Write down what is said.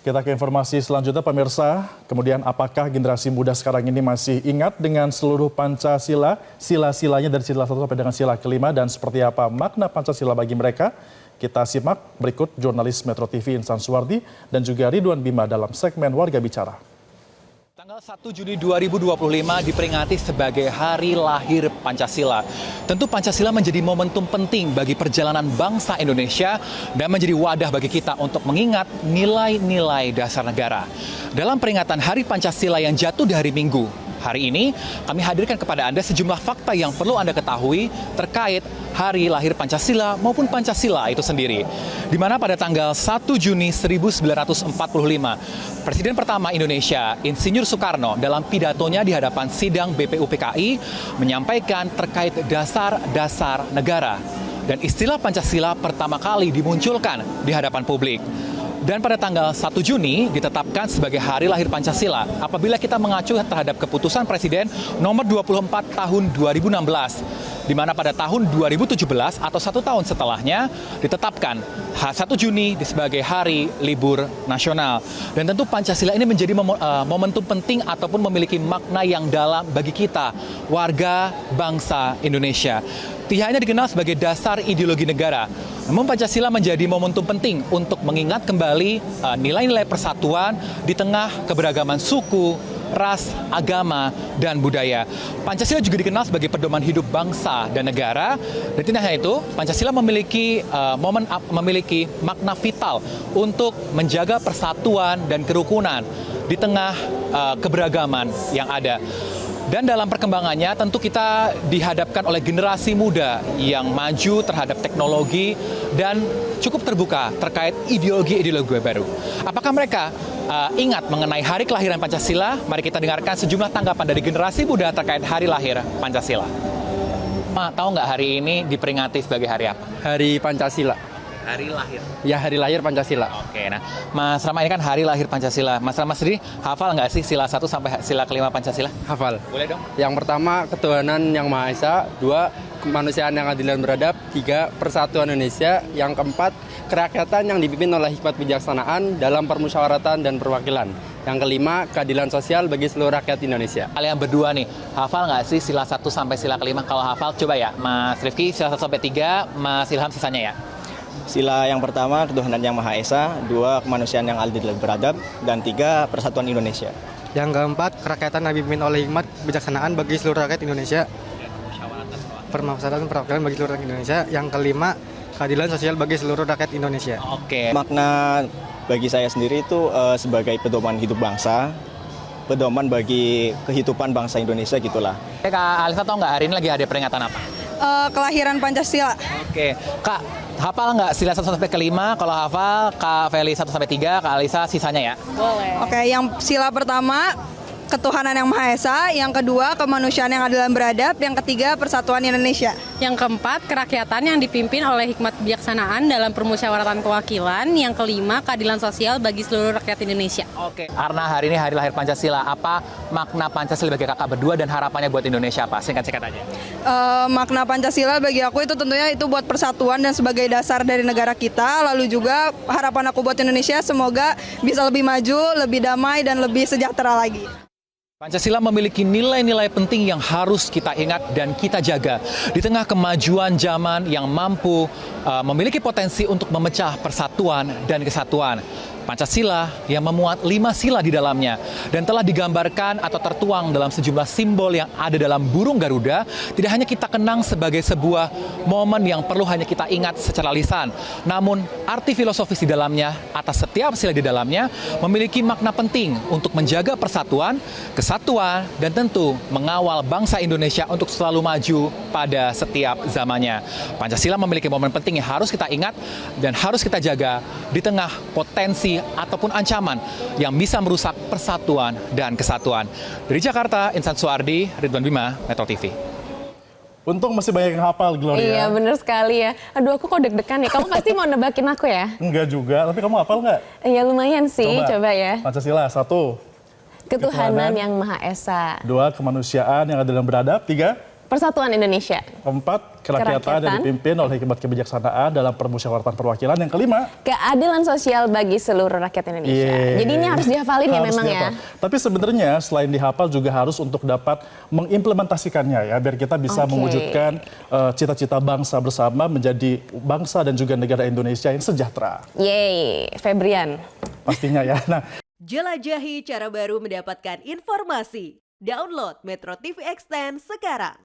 Kita ke informasi selanjutnya pemirsa. Kemudian apakah generasi muda sekarang ini masih ingat dengan seluruh Pancasila, sila-silanya dari sila 1 sampai dengan sila kelima, dan seperti apa makna Pancasila bagi mereka? Kita simak berikut jurnalis Metro TV Insan Suwardi dan juga Ridwan Bima dalam segmen Warga Bicara. Tanggal 1 Juni 2025 diperingati sebagai Hari Lahir Pancasila. Tentu Pancasila menjadi momentum penting bagi perjalanan bangsa Indonesia dan menjadi wadah bagi kita untuk mengingat nilai-nilai dasar negara. Dalam peringatan Hari Pancasila yang jatuh di hari Minggu, hari ini kami hadirkan kepada Anda sejumlah fakta yang perlu Anda ketahui terkait Hari Lahir Pancasila maupun Pancasila itu sendiri. Di mana pada tanggal 1 Juni 1945, Presiden pertama Indonesia, Insinyur Soekarno, dalam pidatonya di hadapan sidang BPUPKI menyampaikan terkait dasar-dasar negara. Dan istilah Pancasila pertama kali dimunculkan di hadapan publik. Dan pada tanggal 1 Juni ditetapkan sebagai Hari Lahir Pancasila apabila kita mengacu terhadap keputusan Presiden nomor 24 tahun 2016, di mana pada tahun 2017 atau 1 tahun setelahnya ditetapkan 1 Juni sebagai Hari Libur Nasional. Dan tentu Pancasila ini menjadi momentum penting ataupun memiliki makna yang dalam bagi kita, warga bangsa Indonesia. Tidak hanya dikenal sebagai dasar ideologi negara, namun Pancasila menjadi momentum penting untuk mengingat kembali nilai-nilai persatuan di tengah keberagaman suku, ras, agama, dan budaya. Pancasila juga dikenal sebagai pedoman hidup bangsa dan negara. Dan tidak hanya itu, Pancasila memiliki makna vital untuk menjaga persatuan dan kerukunan di tengah keberagaman yang ada. Dan dalam perkembangannya tentu kita dihadapkan oleh generasi muda yang maju terhadap teknologi dan cukup terbuka terkait ideologi-ideologi baru. Apakah mereka ingat mengenai hari kelahiran Pancasila? Mari kita dengarkan sejumlah tanggapan dari generasi muda terkait hari lahir Pancasila. Tahu nggak hari ini diperingati sebagai hari apa? Hari Pancasila. Hari lahir. Ya, Hari Lahir Pancasila. Oke, nah Mas Rama ini kan Hari Lahir Pancasila. Mas Rama sendiri hafal nggak sih sila 1 sampai sila kelima Pancasila? Hafal. Boleh dong. Yang pertama, ketuhanan yang Maha Esa. 2, kemanusiaan yang adil dan beradab. 3, persatuan Indonesia. Yang keempat, kerakyatan yang dipimpin oleh hikmat bijaksanaan dalam permusyawaratan dan perwakilan. Yang kelima, keadilan sosial bagi seluruh rakyat Indonesia. Kalian berdua nih, hafal nggak sih sila 1 sampai sila kelima? Kalau hafal, coba ya, Mas Rifki sila 1 sampai 3, Mas Ilham sisanya ya. Sila yang pertama, ketuhanan yang Maha Esa. 2, kemanusiaan yang adil dan beradab. Dan 3, persatuan Indonesia. Yang keempat, kerakyatan yang dipimpin oleh hikmat bijaksanaan bagi seluruh rakyat Indonesia. Permasalahan perwakilan bagi seluruh rakyat Indonesia. Yang kelima, keadilan sosial bagi seluruh rakyat Indonesia. Oke. Makna bagi saya sendiri itu sebagai pedoman hidup bangsa, pedoman bagi kehidupan bangsa Indonesia gitulah. Kak Alisa tahu nggak hari ini lagi ada peringatan apa? Kelahiran Pancasila. Oke, Kak hafal nggak sila 1 sampai kelima? Kalau hafal, Kak Feli 1 sampai 3, Kak Alisa sisanya ya. Boleh. Oke, yang sila pertama ketuhanan yang Maha Esa, yang kedua kemanusiaan yang adil dan beradab, yang ketiga persatuan Indonesia. Yang keempat, kerakyatan yang dipimpin oleh hikmat bijaksanaan dalam permusyawaratan kewakilan. Yang kelima, keadilan sosial bagi seluruh rakyat Indonesia. Oke, karena hari ini Hari Lahir Pancasila, apa makna Pancasila bagi kakak berdua dan harapannya buat Indonesia apa? Singkat-singkat aja. Makna Pancasila bagi aku itu tentunya itu buat persatuan dan sebagai dasar dari negara kita. Lalu juga harapan aku buat Indonesia semoga bisa lebih maju, lebih damai, dan lebih sejahtera lagi. Pancasila memiliki nilai-nilai penting yang harus kita ingat dan kita jaga di tengah kemajuan zaman yang mampu memiliki potensi untuk memecah persatuan dan kesatuan. Pancasila yang memuat 5 sila di dalamnya dan telah digambarkan atau tertuang dalam sejumlah simbol yang ada dalam burung Garuda, tidak hanya kita kenang sebagai sebuah momen yang perlu hanya kita ingat secara lisan, namun arti filosofis di dalamnya atas setiap sila di dalamnya memiliki makna penting untuk menjaga persatuan, kesatuan, dan tentu mengawal bangsa Indonesia untuk selalu maju pada setiap zamannya. Pancasila memiliki momen penting yang harus kita ingat dan harus kita jaga di tengah potensi ataupun ancaman yang bisa merusak persatuan dan kesatuan. Dari Jakarta, Insan Suwardi, Ridwan Bima, Metro TV. Untung masih banyak yang hafal, Gloria. Iya, bener sekali ya. Aduh, aku kok deg-degan ya. Kamu pasti mau nebakin aku ya? Enggak juga, tapi kamu hafal nggak? Iya, lumayan sih. Coba ya. Pancasila, 1. Ketuhanan yang Maha Esa. 2, kemanusiaan yang adil dan beradab. 3, Persatuan Indonesia. Keempat, kerakyatan yang dipimpin oleh hikmat kebijaksanaan dalam permusyawaratan perwakilan. Yang kelima, Keadilan sosial bagi seluruh rakyat Indonesia. Jadi ini harus dihafalin ya harus memang dihafal. ya. Tapi sebenarnya selain dihafal juga harus untuk dapat mengimplementasikannya ya, biar kita bisa Oke. mewujudkan cita-cita bangsa bersama menjadi bangsa dan juga negara Indonesia yang sejahtera. Yeay, Febrian. Pastinya ya. Nah, Jelajahi cara baru mendapatkan informasi. Download Metro TV Extend sekarang.